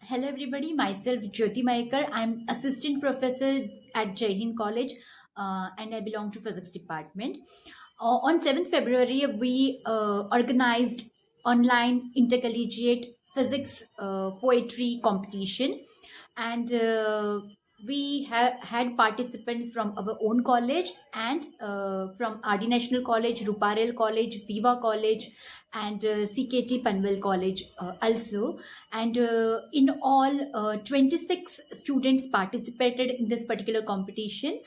Hello everybody, myself Jyoti Maikar. I'm assistant professor at Jai Hind College and I belong to physics department. On 7th February, we organized online intercollegiate physics poetry competition, and we had participants from our own college and from RD National College, Ruparel College, Viva College, and CKT Panvel College also. And in all, 26 students participated in this particular competition.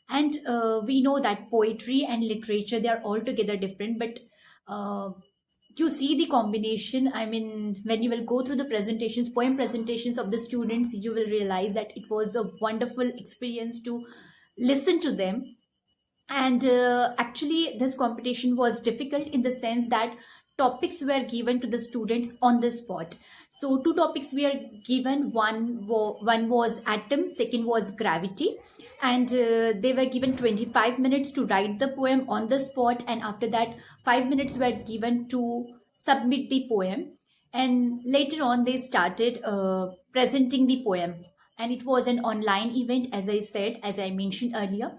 And we know that poetry and literature, they are altogether different, but uh, you see the combination. I mean, when you will go through the presentations, poem presentations of the students, you will realize that it was a wonderful experience to listen to them. And actually this competition was difficult in the sense that topics were given to the students on the spot. So two topics were given. One was atom, second was gravity, and they were given 25 minutes to write the poem on the spot, and after that 5 minutes were given to submit the poem. And later on they started presenting the poem, and it was an online event, as I said, as I mentioned earlier.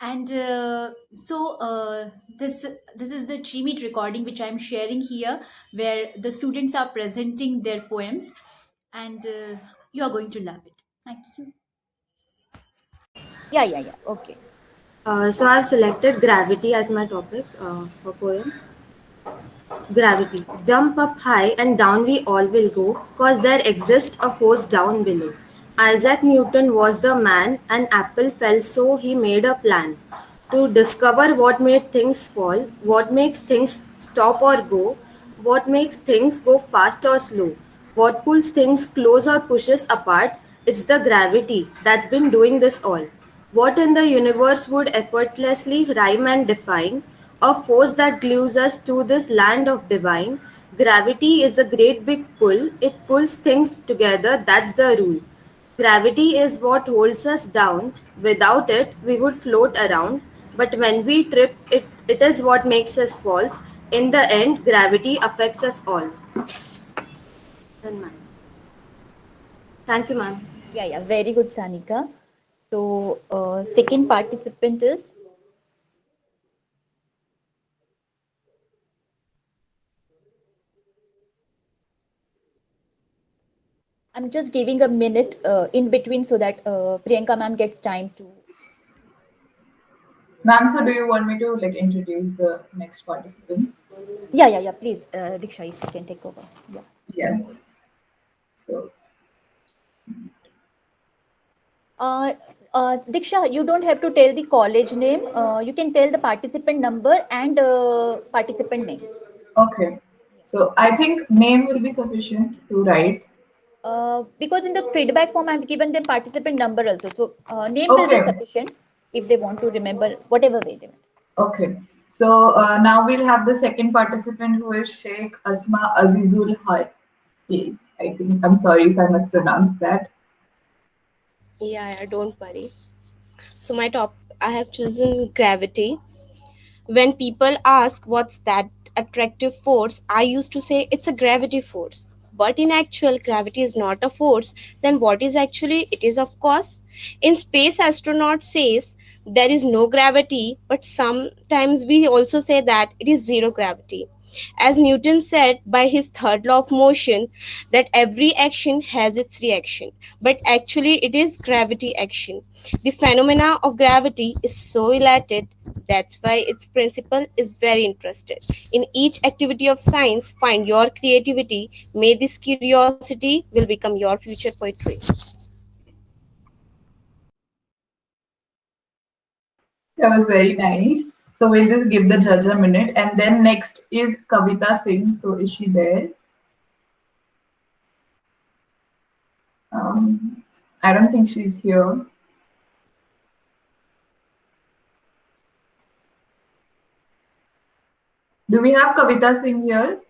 And this is the Gmeet recording which I'm sharing here, where the students are presenting their poems, and you are going to love it. Thank you. Yeah. Okay. So I've selected gravity as my topic for poem. Gravity. Jump up high and down we all will go, cause there exists a force down below. Isaac Newton was the man, an apple fell so he made a plan. To discover what made things fall, what makes things stop or go, what makes things go fast or slow, what pulls things close or pushes apart, it's the gravity that's been doing this all. What in the universe would effortlessly rhyme and define? A force that glues us to this land of divine. Gravity is a great big pull, it pulls things together, that's the rule. Gravity is what holds us down. Without it, we would float around. But when we trip, it is what makes us false. In the end, gravity affects us all. Then, ma'am. Thank you, ma'am. Yeah. Very good, Sanika. So, second participant is. I'm just giving a minute in between so that Priyanka ma'am gets time to. Ma'am, so do you want me to introduce the next participants? Yeah. Please, Diksha, if you can take over. Yeah. Yeah. So Uh, Diksha, you don't have to tell the college name. You can tell the participant number and participant name. okay. So I think name will be sufficient to write. Because in the feedback form, I've given them participant number also. So name will be Okay. sufficient if they want to remember whatever way they want. Okay. So now we'll have the second participant, who is Sheikh Asma Azizul Hayy. I think, I'm sorry if I mispronounced that. Yeah, don't worry. So my top, I have chosen gravity. When people ask what's that attractive force, I used to say it's a gravity force. But in actual, gravity is not a force. Then what is actually? It is, of course. In space, astronaut says there is no gravity, but sometimes we also say that it is zero gravity. As Newton said by his third law of motion, that every action has its reaction, but actually it is gravity action. The phenomena of gravity is so related, that's why its principle is very interested. In each activity of science, find your creativity. May this curiosity will become your future poetry. That was very nice. So we'll just give the judge a minute. And then next is Kavita Singh. So is she there? I don't think she's here. Do we have Kavita Singh here?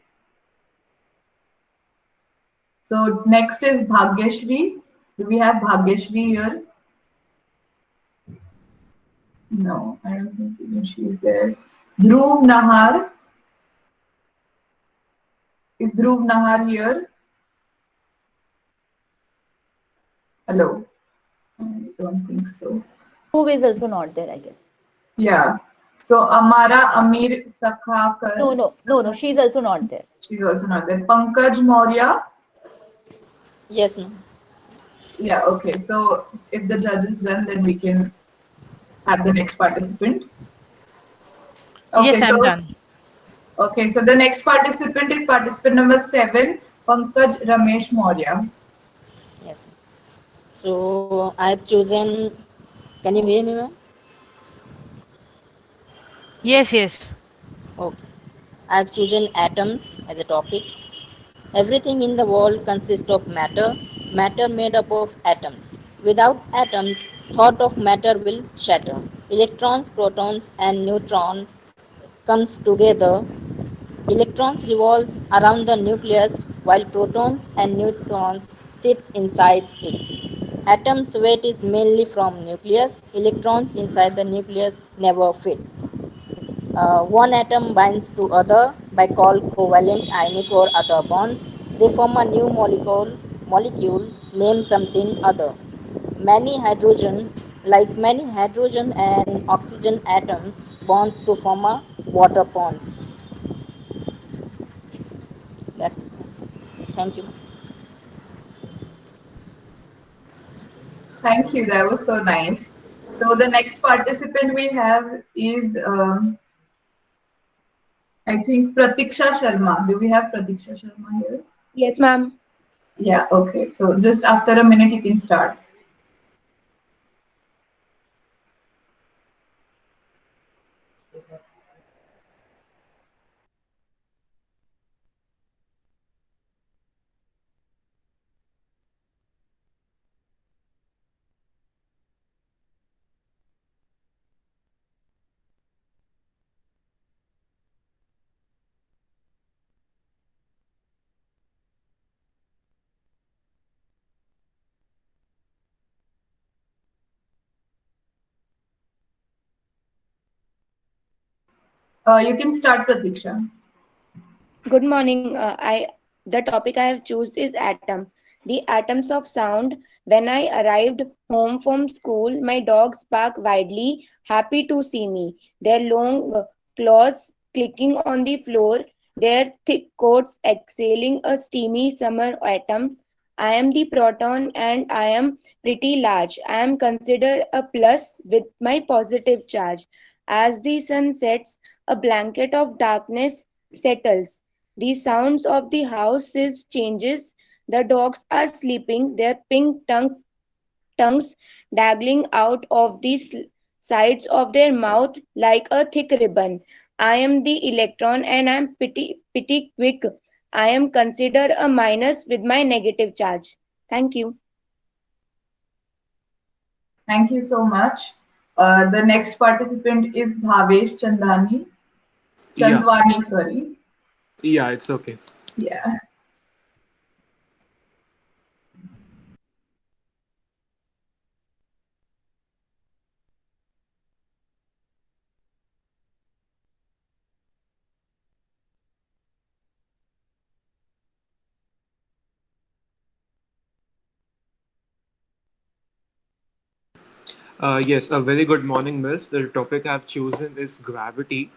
So next is Bhagyashri. Do we have Bhagyashri here? No, I don't think even she's there. Dhruv Nahar. Is Dhruv Nahar here? Hello? I don't think so. Who is also not there, I guess. Yeah. So Amara Amir Sakhakar. No. She's also not there. She's also not there. Pankaj Maurya. Yes, ma'am. Yeah, okay. So if the judge is done, then we can have the next participant. Yes, Okay, I'm so done. the next participant is participant number 7, Pankaj Ramesh Maurya. Yes, ma'am. So I've chosen. Can you hear me, ma'am? Yes, yes. Okay. I've chosen atoms as a topic. Everything in the world consists of matter. Matter made up of atoms. Without atoms, thought of matter will shatter. Electrons, protons, and neutrons comes together. Electrons revolves around the nucleus while protons and neutrons sits inside it. Atom's weight is mainly from nucleus. Electrons inside the nucleus never fit. One atom binds to other by called covalent ionic or other bonds. They form a new molecule named something other. Many hydrogen and oxygen atoms bonds to form a water bonds. That's Thank you. Thank you. That was so nice. So the next participant we have is, I think, Pratiksha Sharma. Do we have Pratiksha Sharma here? Yes, ma'am. Yeah, okay. So just after a minute, you can start. You can start, Pratiksha. Good morning. The topic I have choose is atom. The atoms of sound. When I arrived home from school, my dogs barked widely, happy to see me. Their long claws clicking on the floor, their thick coats exhaling a steamy summer atom. I am the proton and I am pretty large. I am considered a plus with my positive charge. As the sun sets, a blanket of darkness settles. The sounds of the house is changes. The dogs are sleeping, their tongues dangling out of the sides of their mouth like a thick ribbon. I am the electron and I am pretty quick. I am considered a minus with my negative charge. Thank you. Thank you so much. The next participant is Bhavesh Chandani. Yeah, Chandwani, sorry. yeah, it's okay. Yeah. Yes, a very good morning, miss. The topic I've chosen is gravity.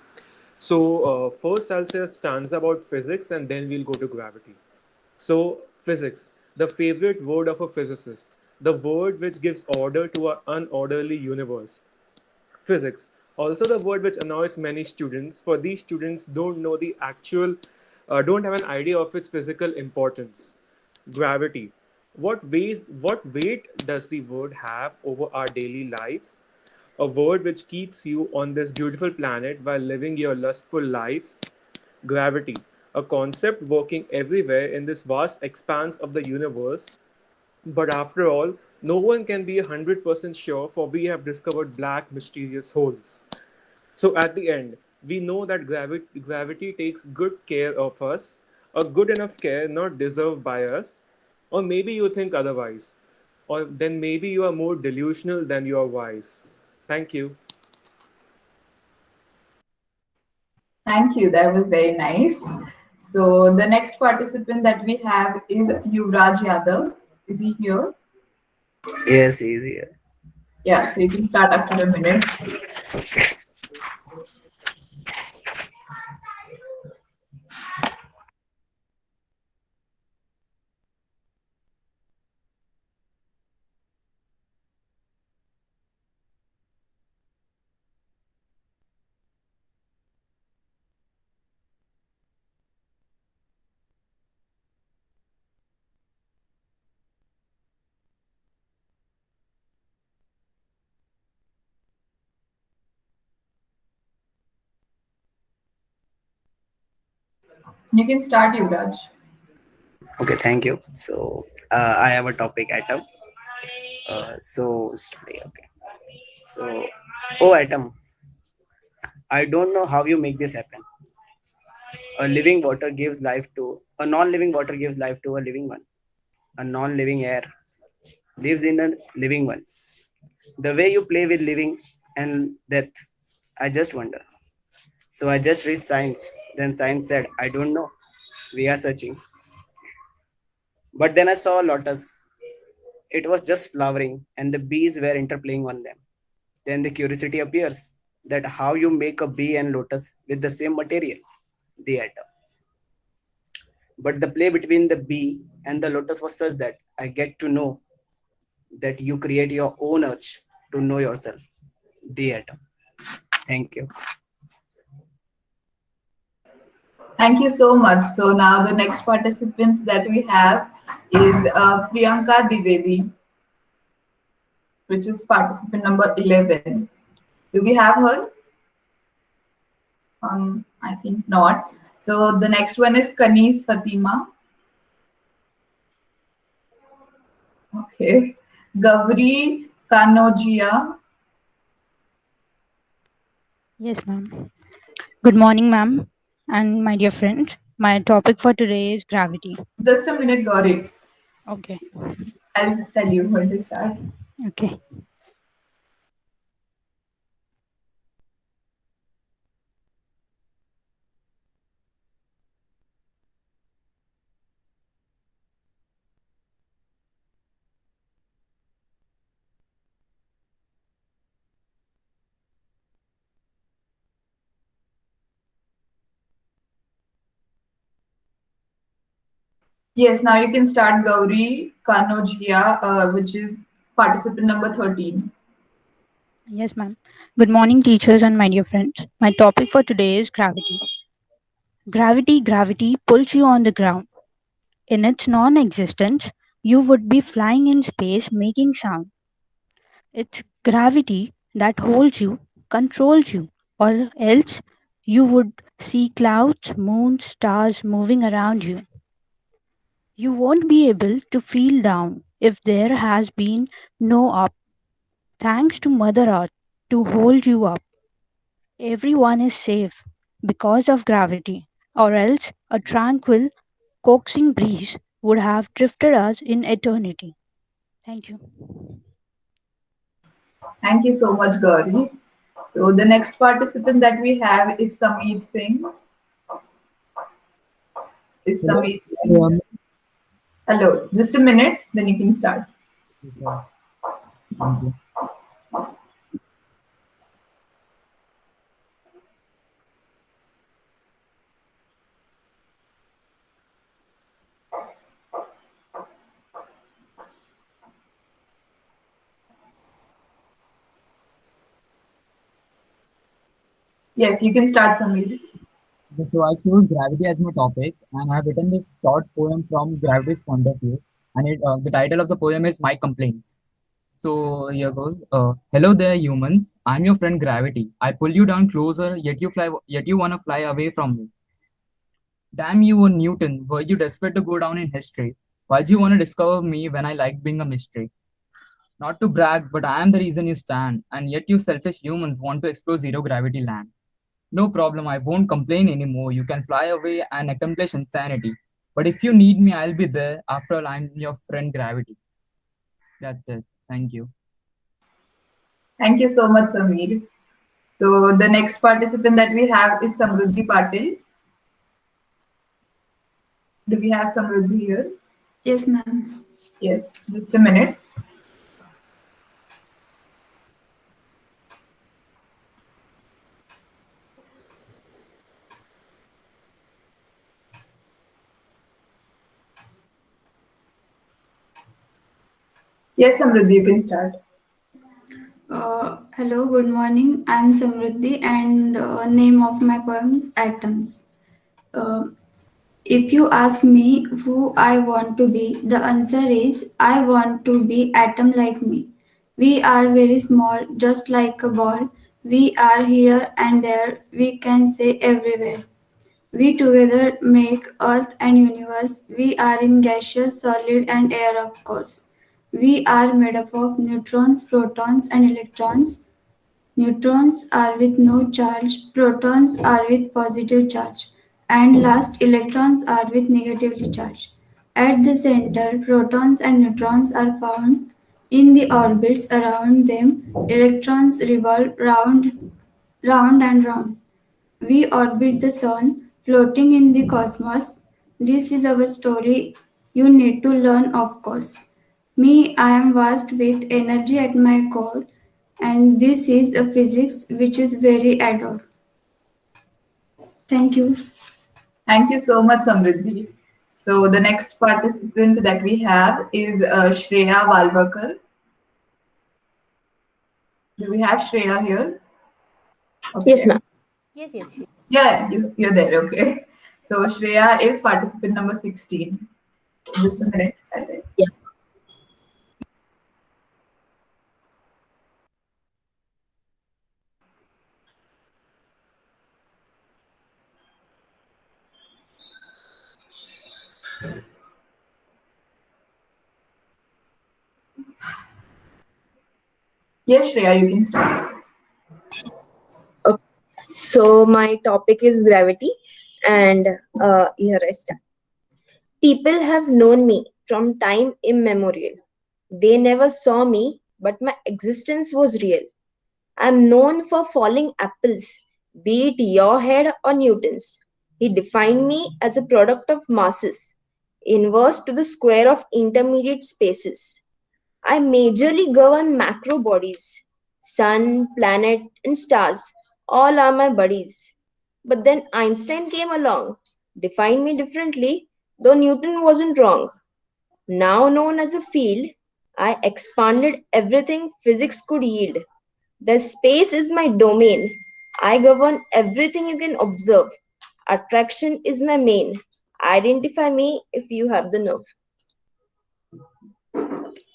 So, first I'll say a stanza about physics and then we'll go to gravity. So, physics, the favorite word of a physicist, the word which gives order to our unorderly universe. Physics, also the word which annoys many students, for these students don't know the actual, don't have an idea of its physical importance. Gravity, what weight does the word have over our daily lives? A word which keeps you on this beautiful planet while living your lustful lives. Gravity, a concept working everywhere in this vast expanse of the universe, but after all, no one can be 100% sure, for we have discovered black mysterious holes. So at the end, we know that gravity takes good care of us, a good enough care not deserved by us, or maybe you think otherwise, or then maybe you are more delusional than you are wise. Thank you. Thank you. That was very nice. So the next participant that we have is Yuvraj Yadav. Is he here? Yes, easier. Yeah, so you can start after a minute. You can start, Yuvraj. Okay, thank you. So I have a topic atom. So study. Okay. So, oh atom, I don't know how you make this happen. A living water gives life to a non-living water gives life to a living one. A non-living air lives in a living one. The way you play with living and death, I just wonder. So I just read science. Then science said, I don't know. We are searching. But then I saw a lotus. It was just flowering and the bees were interplaying on them. Then the curiosity appears that how you make a bee and lotus with the same material, the atom. But the play between the bee and the lotus was such that I get to know that you create your own urge to know yourself, the atom. Thank you. Thank you so much. So now the next participant that we have is Priyanka Divedi, which is participant number 11. Do we have her? I think not. So the next one is Kanis Fatima. Okay. Gavri Kanojia. Yes, ma'am. Good morning, ma'am, and my dear friend. My topic for today is gravity. Just a minute, Gauri. Okay. I'll tell you when to start. Okay. Yes, now you can start Gauri Kanojia, which is participant number 13. Yes, ma'am. Good morning, teachers and my dear friends. My topic for today is gravity. Gravity pulls you on the ground. In its non existence, you would be flying in space making sound. It's gravity that holds you, controls you, or else you would see clouds, moons, stars moving around you. You won't be able to feel down if there has been no up. Thanks to Mother Earth to hold you up. Everyone is safe because of gravity, or else a tranquil, coaxing breeze would have drifted us in eternity. Thank you. Thank you so much, Gauri. So the next participant that we have is Sameer Singh. Is Hello, Sameer Singh? Hello, just a minute, then you can start. okay. Thank you. Yes, you can start, Sameer. Okay, so I chose gravity as my topic, and I have written this short poem from gravity's point of view. And the title of the poem is My Complaints. So here goes. Hello there, humans. I'm your friend Gravity. I pull you down closer, yet you wanna fly away from me. Damn you, Newton. Were you desperate to go down in history? Why'd you wanna discover me when I like being a mystery? Not to brag, but I am the reason you stand, and yet you selfish humans want to explore zero gravity land. No problem, I won't complain anymore. You can fly away and accomplish insanity. But if you need me, I'll be there. After all, I'm your friend Gravity. That's it. Thank you. Thank you so much, Sameer. So the next participant that we have is Samruddhi Patil. Do we have Samruddhi here? Yes, ma'am. Yes, just a minute. Yes, Samriddhi, you can start. Hello, good morning. I'm Samriddhi, and name of my poem is Atoms. Uh, if you ask me who I want to be, the answer is I want to be atom like me. We are very small, just like a ball. We are here and there. We can say everywhere. We together make Earth and universe. We are in gaseous, solid, and air, of course. We are made up of neutrons, protons, and electrons. Neutrons are with no charge, protons are with positive charge, and last electrons are with negatively charged. At the center, protons and neutrons are found. In the orbits around them, electrons revolve round and round. We orbit the sun, floating in the cosmos. This is our story. You need to learn, of course. Me, I am vast with energy at my core, and this is a physics which is very adore. Thank you. Thank you so much, Samriddhi. So the next participant that we have is Shreya Valvakar. Do we have Shreya here? Okay. Yes, ma'am. Yes, yes. Yeah, you're there. Okay. So Shreya is participant number 16. Just a minute. Yeah. Yes, Shreya, you can start. Okay. So my topic is gravity, and here I start. People have known me from time immemorial. They never saw me, but my existence was real. I'm known for falling apples, be it your head or Newton's. He defined me as a product of masses, inverse to the square of intermediate spaces. I majorly govern macro bodies. Sun, planet, and stars all are my buddies. But then Einstein came along, defined me differently, though Newton wasn't wrong. Now known as a field, I expanded everything physics could yield. The space is my domain. I govern everything you can observe. Attraction is my main. Identify me if you have the nerve.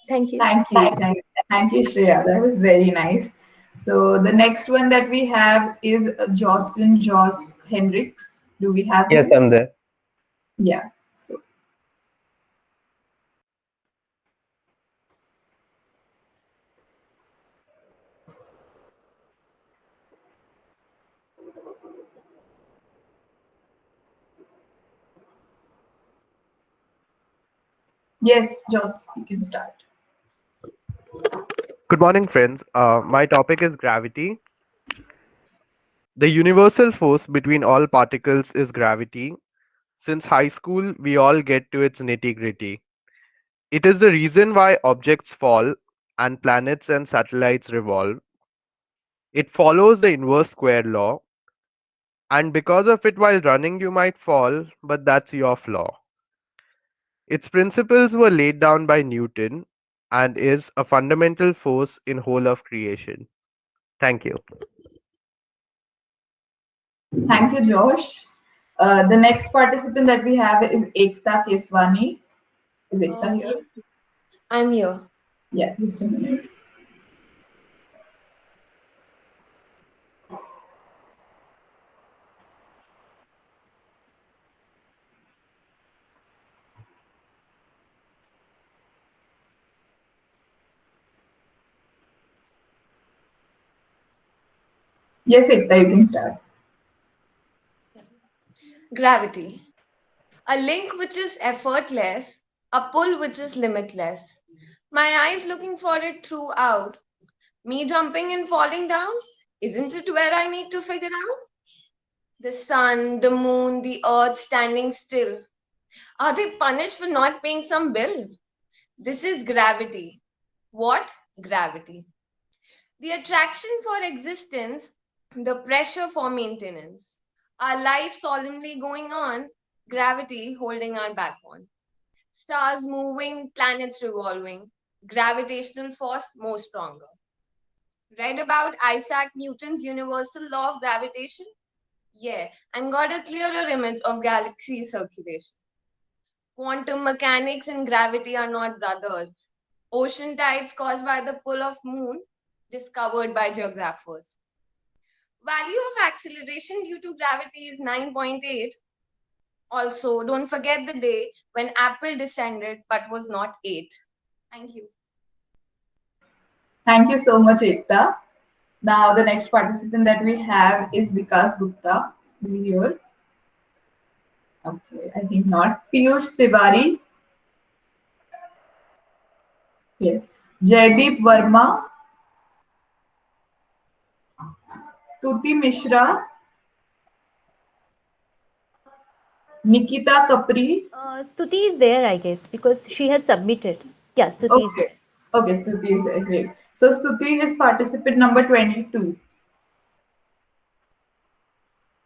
Thank you. Thank you, Shreya. That was very nice. So the next one that we have is Jocelyn Joss Hendricks. Do we have Yes, him? I'm there. Yeah. So yes, Joss, you can start. Good morning, friends. My topic is gravity. The universal force between all particles is gravity. Since high school, we all get to its nitty gritty. It is the reason why objects fall and planets and satellites revolve. It follows the inverse square law, and because of it, while running, you might fall, but that's your flaw. Its principles were laid down by Newton and is a fundamental force in whole of creation. Thank you. Thank you, Josh. The next participant that we have is Ekta Keswani. Is Ekta here? I'm here. Yeah, just a minute. Yes, Ekta, you can start. Gravity. A link which is effortless, a pull which is limitless. My eyes looking for it throughout. Me jumping and falling down? Isn't it where I need to figure out? The sun, the moon, the earth standing still. Are they punished for not paying some bill? This is gravity. What? Gravity. The attraction for existence, the pressure for maintenance. Our life solemnly going on, gravity holding our back on. Stars moving, planets revolving. Gravitational force more stronger. Read about Isaac Newton's universal law of gravitation? Yeah, and got a clearer image of galaxy circulation. Quantum mechanics and gravity are not brothers. Ocean tides caused by the pull of moon discovered by geographers. Value of acceleration due to gravity is 9.8. Also, don't forget the day when Apple descended but was not 8. Thank you. Thank you so much, Ekta. Now, the next participant that we have is Vikas Gupta. Is he here? Okay, I think not. Piyush Tiwari. Here. Jaideep Verma. Stuti Mishra. Nikita Kapri. Stuti is there, I guess, because she has submitted. Yeah, Stuti is there. Okay. Okay, Stuti is there. Great. So Stuti is participant number 22.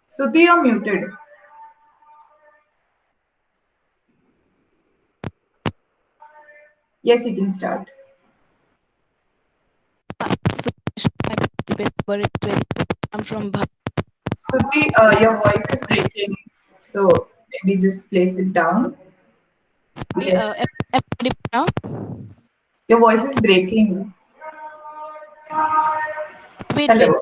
Stuti, you're muted. Yes, you can start. I'm from Stuti, your voice is breaking. So maybe just place it down. Yeah. now. Your voice is breaking. Wait, Hello.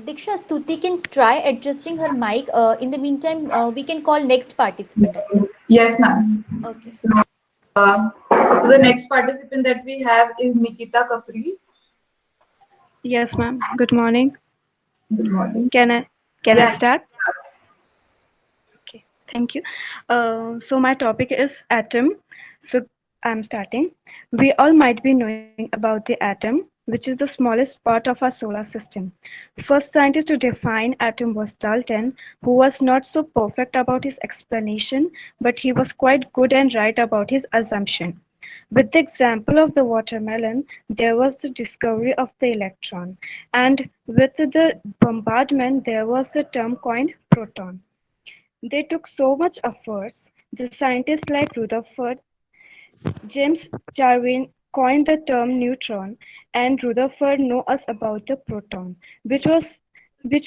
Diksha, Stuti can try adjusting her mic. In the meantime, we can call next participant. Yes, ma'am. Okay. So the next participant that we have is Nikita Kapri. Yes, ma'am. Good morning. Good morning. Can I Yeah. start? Okay, thank you. So my topic is atom. So I'm starting. We all might be knowing about the atom, which is the smallest part of our solar system. First scientist to define atom was Dalton, who was not so perfect about his explanation, but he was quite good and right about his assumption. With the example of the watermelon, there was the discovery of the electron, and with the bombardment, there was the term coined proton. They took so much efforts. The scientists like Rutherford, James Darwin coined the term neutron, and Rutherford know us about the proton, which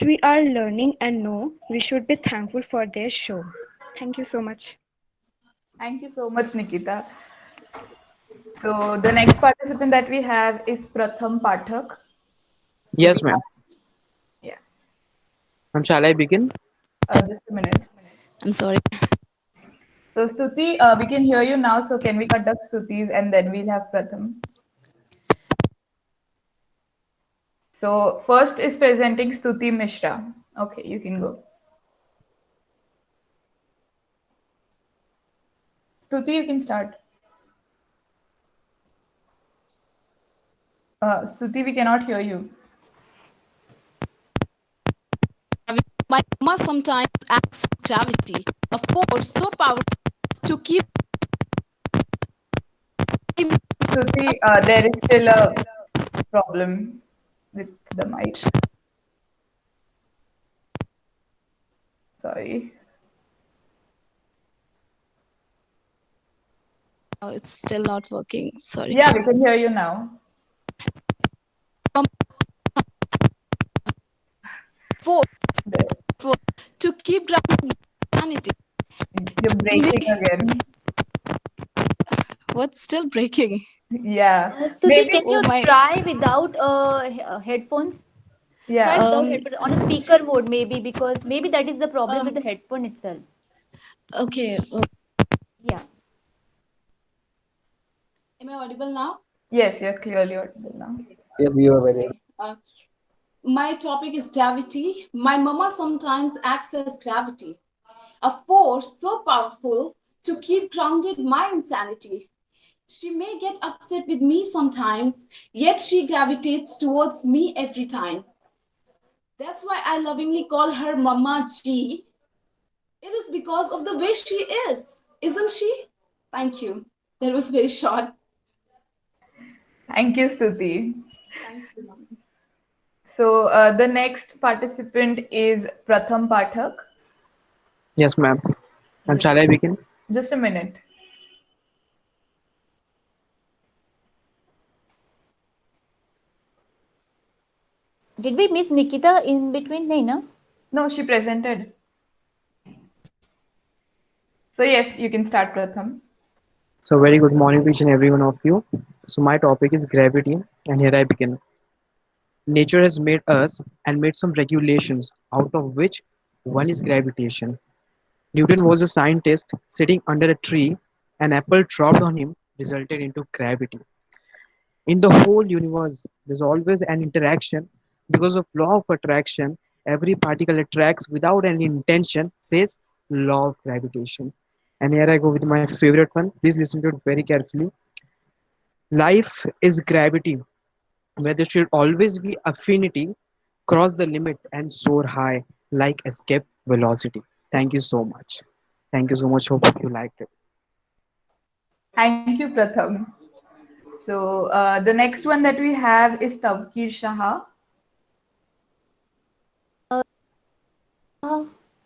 we are learning and know we should be thankful for their show. Thank you so much. Thank you so much, Nikita. So the next participant that we have is Pratham Pathak. Yes, ma'am. Yeah. Shall I begin? Just a minute. I'm sorry. So Stuti, we can hear you now. So can we conduct Stutis and then we'll have Pratham. So first is presenting Stuti Mishra. Okay, you can go. Stuti, you can start. Stuti, we cannot hear you. My mama sometimes acts gravity, a force so powerful to keep. Stuti, there is still a problem with the mic. Sorry. Oh, it's still not working. Sorry. Yeah, we can hear you now. Force to keep grounding humanity. You're breaking again. What's still breaking? Yeah. Stuti, can you try without headphones? Yeah. Try without headphones on a speaker mode, maybe, because maybe that is the problem with the headphone itself. Okay. Yeah. Am I audible now? Yes, you're clearly audible now. Yes, you are very. My topic is gravity. My mama sometimes acts as gravity, a force so powerful to keep grounded my insanity. She may get upset with me sometimes, yet she gravitates towards me every time. That's why I lovingly call her Mama G. It is because of the way she is, isn't she? Thank you. That was very short. Thank you, Stuti. Thank you, Mom. So the next participant is Pratham Pathak. Yes, ma'am. And shall I begin? Just a minute. Did we miss Nikita in between? Naina? No, she presented. So yes, you can start, Pratham. So, very good morning to each and every one of you. So, my topic is gravity, and here I begin. Nature has made us and made some regulations, out of which one is gravitation. Newton was a scientist sitting under a tree. An apple dropped on him resulted into gravity. In the whole universe, there's always an interaction because of law of attraction. Every particle attracts without any intention, says law of gravitation. And here I go with my favorite one. Please listen to it very carefully. Life is gravity, where there should always be affinity, cross the limit and soar high like escape velocity. Thank you so much. Thank you so much. Hope you liked it. Thank you, Pratham. So the next one that we have is Tavkir Shah.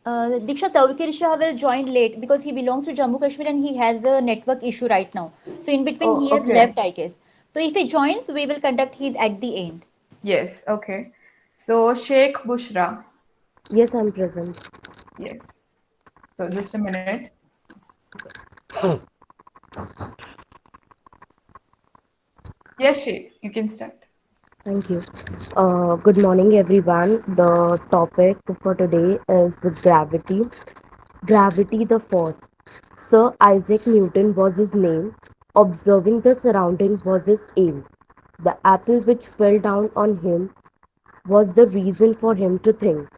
Diksha, Tawkir Shah will join late because he belongs to Jammu Kashmir and he has a network issue right now. So in between Oh, he has okay. left, I guess. So if he joins, we will conduct his at the end. Yes, okay. So Sheikh Bushra. Yes, I'm present. Yes. So just a minute. Yes, Sheikh, you can start. Thank you. Good morning, everyone. The topic for today is gravity. Gravity, the force. Sir Isaac Newton was his name. Observing the surroundings was his aim. The apple which fell down on him was the reason for him to think.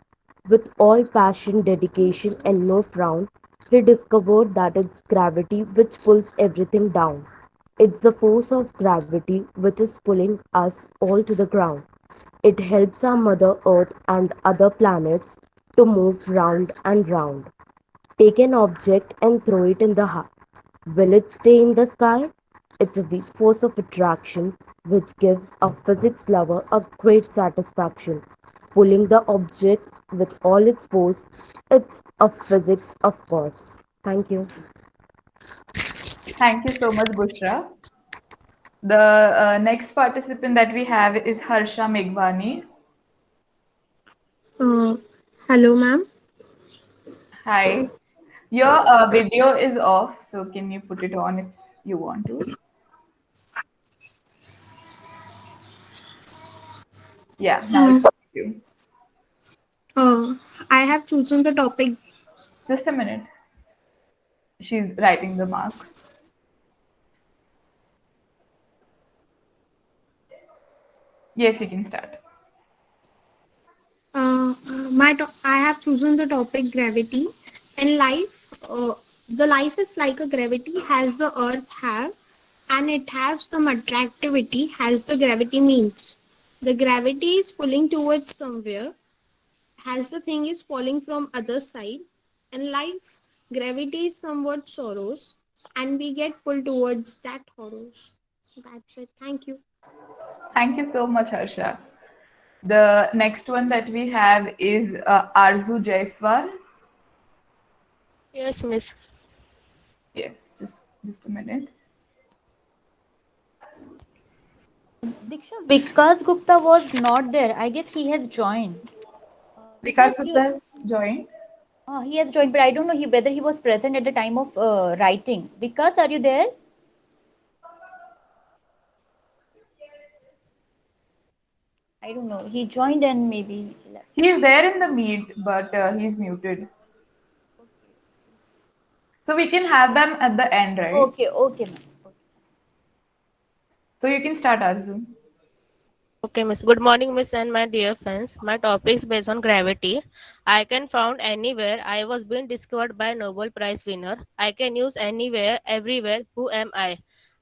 With all passion, dedication, and no frown, he discovered that it's gravity which pulls everything down. It's the force of gravity which is pulling us all to the ground. It helps our Mother Earth and other planets to move round and round. Take an object and throw it in the air. Will it stay in the sky? It's a weak force of attraction which gives a physics lover a great satisfaction. Pulling the object with all its force, it's a physics, of course. Thank you. Thank you so much, Bushra. The next participant that we have is Harsha Meghwani. Hello, ma'am. Hi. Your video is off, so can you put it on if you want to? Yeah, now it's you. I have chosen the topic. Just a minute. She's writing the marks. Yes, you can start. I have chosen the topic gravity. In life, the life is like a gravity has the earth have, and it has some attractivity has the gravity means. The gravity is pulling towards somewhere, has the thing is falling from other side. In life, gravity is somewhat sorrows, and we get pulled towards that horrors. That's it. Thank you. Thank you so much, Harsha. The next one that we have is Arzu Jaiswal. Yes, miss. Yes, just a minute. Diksha, Vikas Gupta was not there. I guess he has joined. Vikas Gupta has joined. He has joined, but I don't know whether he was present at the time of writing. Vikas, are you there? I don't know. He joined and maybe left. He is there in the meet, but he's muted. So we can have them at the end, right? Okay, okay, ma'am. So you can start, Arzu. Okay, miss. Good morning, miss, and my dear friends. My topic is based on gravity. I can found anywhere. I was being discovered by Nobel Prize winner. I can use anywhere, everywhere. Who am I?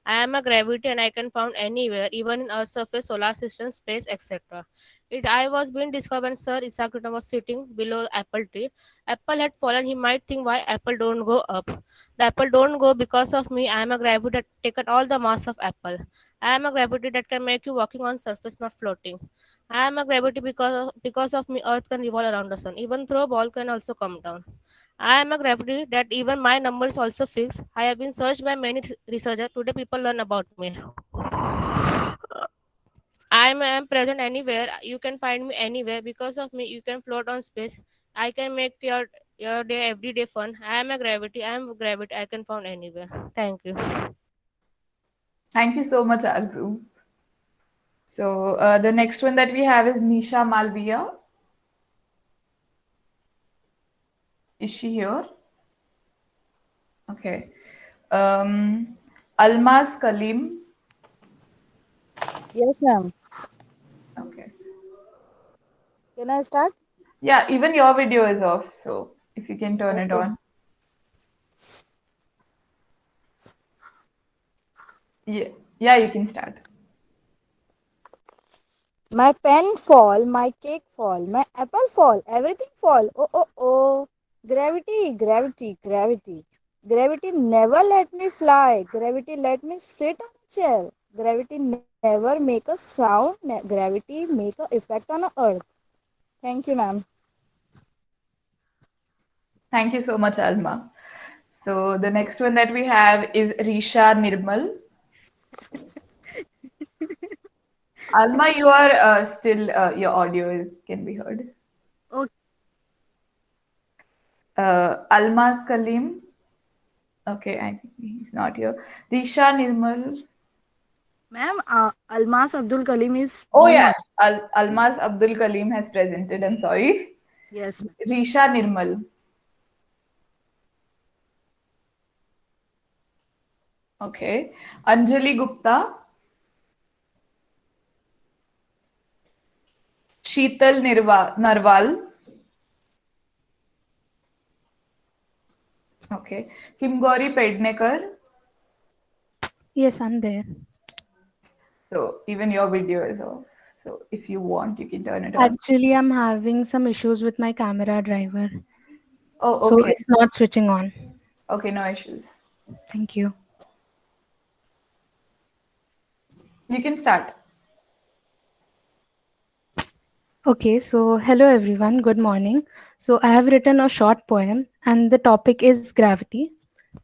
I am a gravity, and I can found anywhere, even in Earth's surface, solar system, space, etc. It I was being discovered when Sir Isaac Newton was sitting below apple tree. Apple had fallen. He might think why apple don't go up. The apple don't go because of me. I am a gravity that taken all the mass of apple. I am a gravity that can make you walking on surface, not floating. I am a gravity because of me, Earth can revolve around the sun. Even though ball can also come down. I am a gravity that even my number is also fixed. I have been searched by many researchers. Today people learn about me. I am present anywhere. You can find me anywhere. Because of me, you can float on space. I can make your day everyday fun. I am a gravity. I am a gravity. I can found anywhere. Thank you. Thank you so much, Arzu. So the next one that we have is Nisha Malviya. Is she here? Okay. Almaz Kalim. Yes, ma'am. Okay. Can I start? Yeah, even your video is off, so if you can turn it Okay. on. Yeah, you can start. My pen fall, my cake fall, my apple fall, everything fall. Oh, oh, oh. Gravity, gravity, gravity. Gravity never let me fly. Gravity let me sit on a chair. Gravity never make a sound. Gravity make a effect on a earth. Thank you, ma'am. Thank you so much, Alma. So the next one that we have is Risha Nirmal. Alma, you are still, your audio can be heard. Okay. Almaz Kalim. Okay, I think he's not here. Risha Nirmal. Ma'am, Almas Abdul Kalim is Oh me. yeah, Almaz Abdul Kalim has presented. I'm sorry. Yes, ma'am. Risha Nirmal. Okay. Anjali Gupta. Sheetal Narwal. Okay. Kimgori Pednekar. Yes, I'm there. So even your video is off. So if you want, you can turn it on. Actually, I'm having some issues with my camera driver. Oh, So okay. it's not switching on. Okay, no issues. Thank you. You can start. Okay, so hello everyone, good morning. So I have written a short poem and the topic is gravity.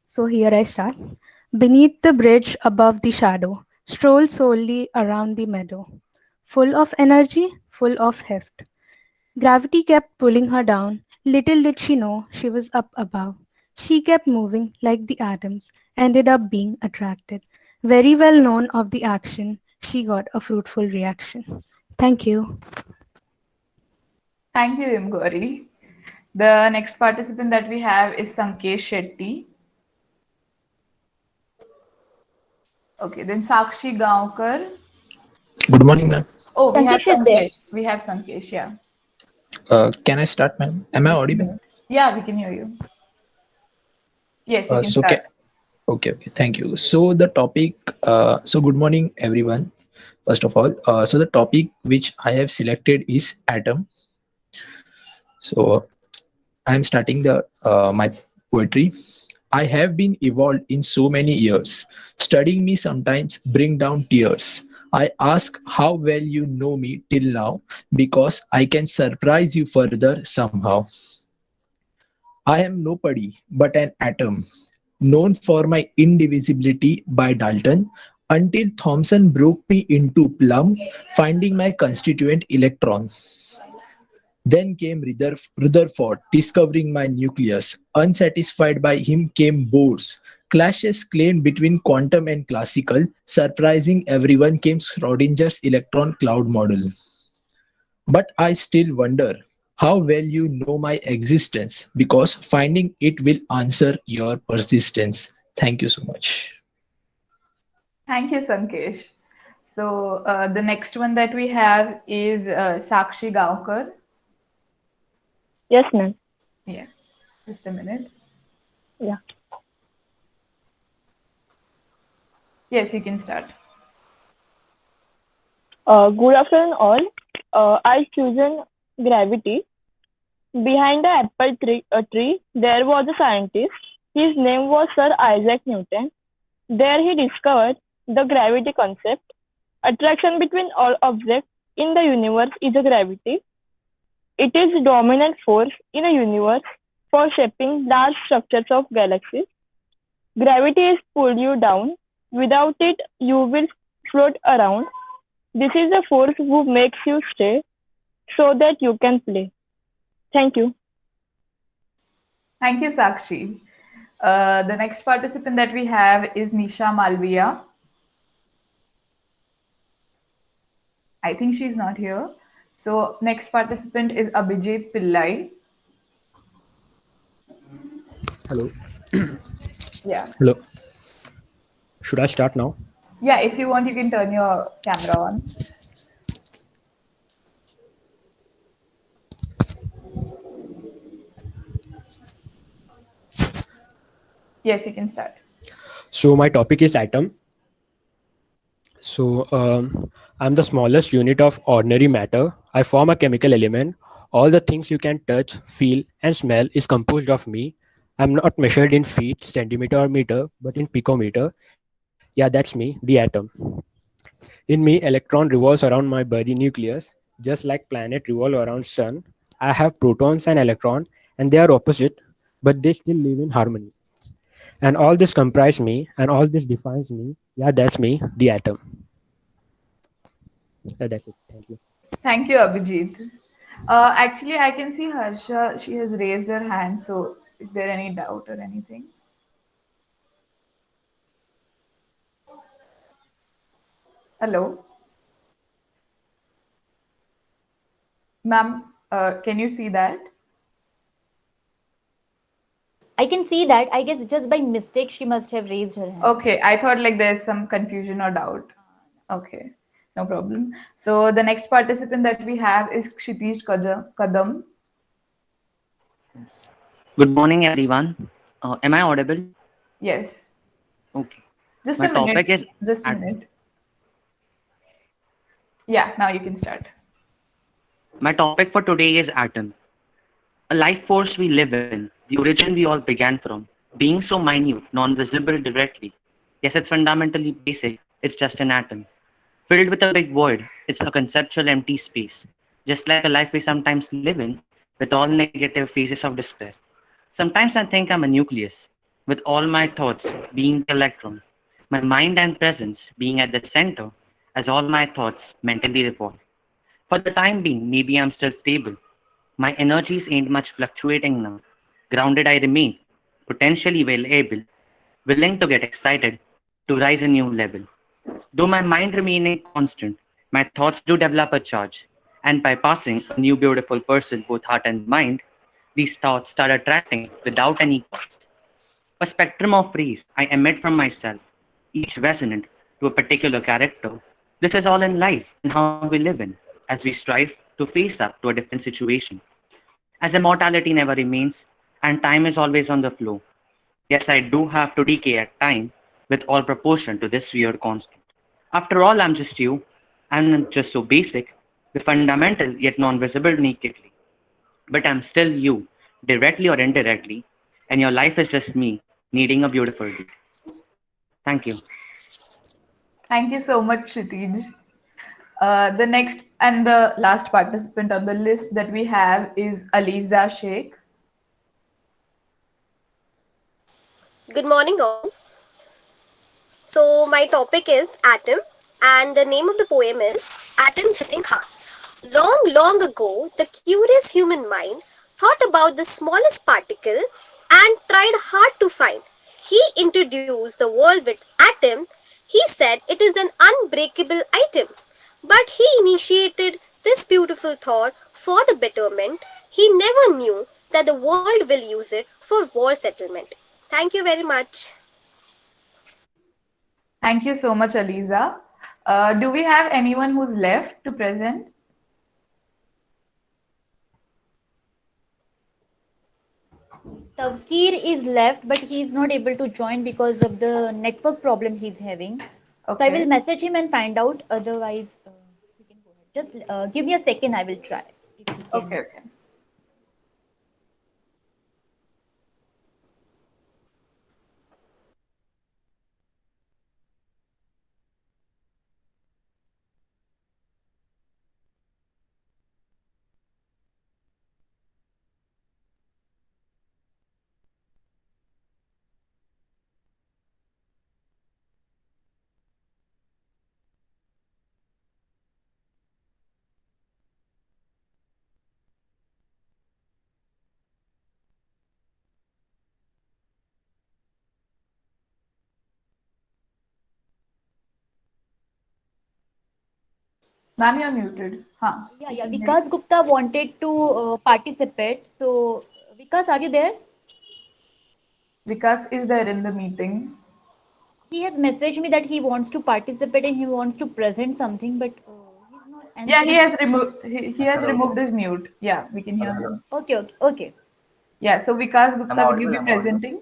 So here I start. Beneath the bridge above the shadow, stroll solely around the meadow. Full of energy, full of heft. Gravity kept pulling her down. Little did she know she was up above. She kept moving like the atoms, ended up being attracted. Very well known of the action, she got a fruitful reaction. Thank you. Thank you, Imgori. The next participant that we have is Sankesh Shetty. Okay, then Sakshi Gaonkar. Good morning, ma'am. Oh, we have Sankesh is there. Sankesh. We have Sankesh, yeah. Can I start, ma'am? Am I audible? Yeah, we can hear you. Yes, you can So, start. okay, thank you. So the topic, so good morning, everyone. First of all, so the topic which I have selected is atom. So I'm starting the my poetry. I have been evolved in so many years. Studying me sometimes bring down tears. I ask how well you know me till now because I can surprise you further somehow. I am nobody but an atom, known for my indivisibility by Dalton, until Thomson broke me into plum, finding my constituent electron. Then came Rutherford, discovering my nucleus. Unsatisfied by him came Bohr's. Clashes claimed between quantum and classical. Surprising everyone came Schrodinger's electron cloud model. But I still wonder how well you know my existence because finding it will answer your persistence. Thank you so much. Thank you, Sankesh. So the next one that we have is Sakshi Gaonkar. Yes, ma'am. Yeah, just a minute. Yeah. Yes, you can start. Good afternoon, all. I chosen gravity. Behind the tree, there was a scientist. His name was Sir Isaac Newton. There he discovered the gravity concept. Attraction between all objects in the universe is a gravity. It is the dominant force in a universe for shaping large structures of galaxies. Gravity is pull you down. Without it, you will float around. This is the force who makes you stay so that you can play. Thank you. Thank you, Sakshi. The next participant that we have is Nisha Malviya. I think she's not here. So next participant is Abhijit Pillai. Hello. Yeah. Hello. Should I start now? Yeah, if you want, you can turn your camera on. Yes, you can start. So my topic is atom. So I'm the smallest unit of ordinary matter. I form a chemical element. All the things you can touch, feel, and smell is composed of me. I'm not measured in feet, centimeter, or meter, but in picometer. Yeah, that's me, the atom. In me, electron revolves around my body nucleus, just like planet revolve around sun. I have protons and electron, and they are opposite, but they still live in harmony. And all this comprise me, and all this defines me. Yeah, that's me, the atom. That's it. Thank you. Thank you, Abhijit. Actually, I can see Harsha. She has raised her hand. So is there any doubt or anything? Hello? Ma'am, can you see that? I can see that. I guess just by mistake she must have raised her hand. Okay, I thought like there's some confusion or doubt. Okay, no problem. So the next participant that we have is Kshitish Kadam. Good morning, everyone. Am I audible? Yes. Okay. Just My a minute. topic is Just a minute. Yeah, now you can start. My topic for today is atom. A life force we live in, the origin we all began from, being so minute, non-visible directly. Yes, it's fundamentally basic. It's just an atom. Filled with a big void, it's a conceptual empty space. Just like a life we sometimes live in, with all negative phases of despair. Sometimes I think I'm a nucleus, with all my thoughts being the electron, my mind and presence being at the center, as all my thoughts mentally revolve. For the time being, maybe I'm still stable. My energies ain't much fluctuating now. Grounded I remain, potentially well able, willing to get excited, to rise a new level. Though my mind remaining constant, my thoughts do develop a charge, and by passing a new beautiful person, both heart and mind, these thoughts start attracting without any cost. A spectrum of rays I emit from myself, each resonant to a particular character. This is all in life and how we live in, as we strive to face up to a different situation. As immortality never remains, and time is always on the flow. Yes, I do have to decay at time with all proportion to this weird constant. After all, I'm just you. I'm not just so basic, the fundamental yet non-visible nakedly. But I'm still you, directly or indirectly, and your life is just me, needing a beautiful deed. Thank you. Thank you so much, Kshitij. The next and the last participant on the list that we have is Aliza Sheikh. Good morning, all. So, my topic is atom, and the name of the poem is Atoms Hitting Hard. Long, long ago, the curious human mind thought about the smallest particle and tried hard to find. He introduced the world with atom. He said it is an unbreakable item. But he initiated this beautiful thought for the betterment. He never knew that the world will use it for war settlement. Thank you very much. Thank you so much, Aliza. Do we have anyone who's left to present? Tavkir is left, but he is not able to join because of the network problem he's having. So I will Okay. message him and find out. Otherwise, we can go ahead. Just give me a second. I will try. If he can. Okay, okay. Ma'am, you're muted. Huh. Yeah. Vikas Gupta wanted to participate. So, Vikas, are you there? Vikas is there in the meeting. He has messaged me that he wants to participate and he wants to present something, but he's not Yeah, he answering. has removed. He has removed his mute. Yeah, we can hear him. Okay. Yeah. So Vikas Am I Gupta, will you audible? be Am I audible? presenting?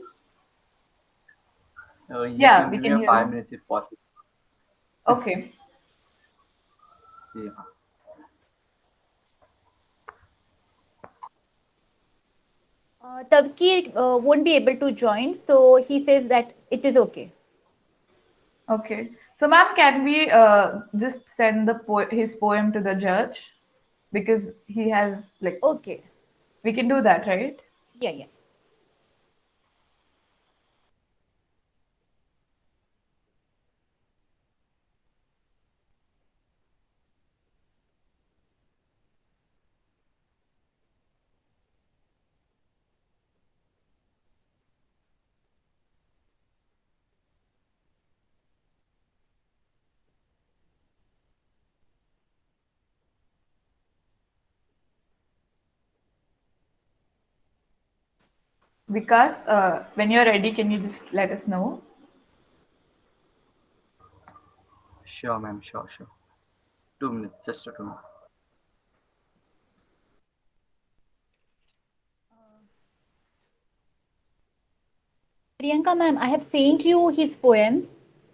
Just Yeah, give we me can a hear 5 minutes you. if possible. Okay. Yeah. Tavkir won't be able to join, so he says that it is okay. Okay. So, ma'am, can we just send the his poem to the judge because he has like. Okay. We can do that, right? Yeah. Vikas, when you're ready, can you just let us know? Sure, ma'am. Sure. 2 minutes. Just a 2 minute. Priyanka ma'am, I have sent you his poem,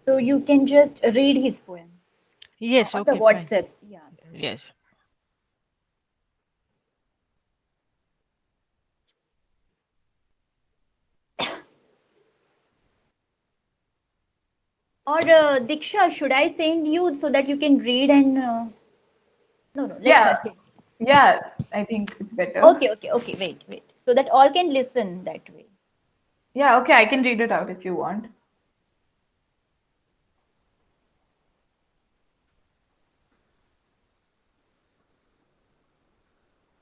so you can just read his poem Yes, on the okay, fine. WhatsApp. Yeah. Yes. Or Diksha, should I send you so that you can read and no, let's Yeah. not send. Yeah, I think it's better. Okay. Wait. So that all can listen that way. Yeah, okay, I can read it out if you want.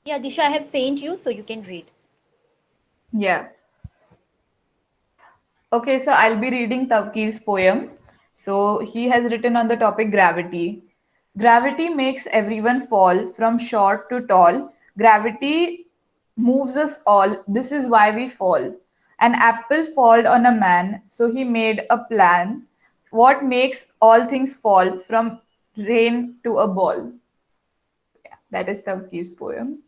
Yeah, Disha, I have sent you so you can read. Yeah. Okay, so I'll be reading Tavkir's poem. So he has written on the topic gravity. Gravity makes everyone fall from short to tall. Gravity moves us all. This is why we fall. An apple falled on a man, so he made a plan. What makes all things fall from rain to a ball? Yeah, that is Tavkir's poem.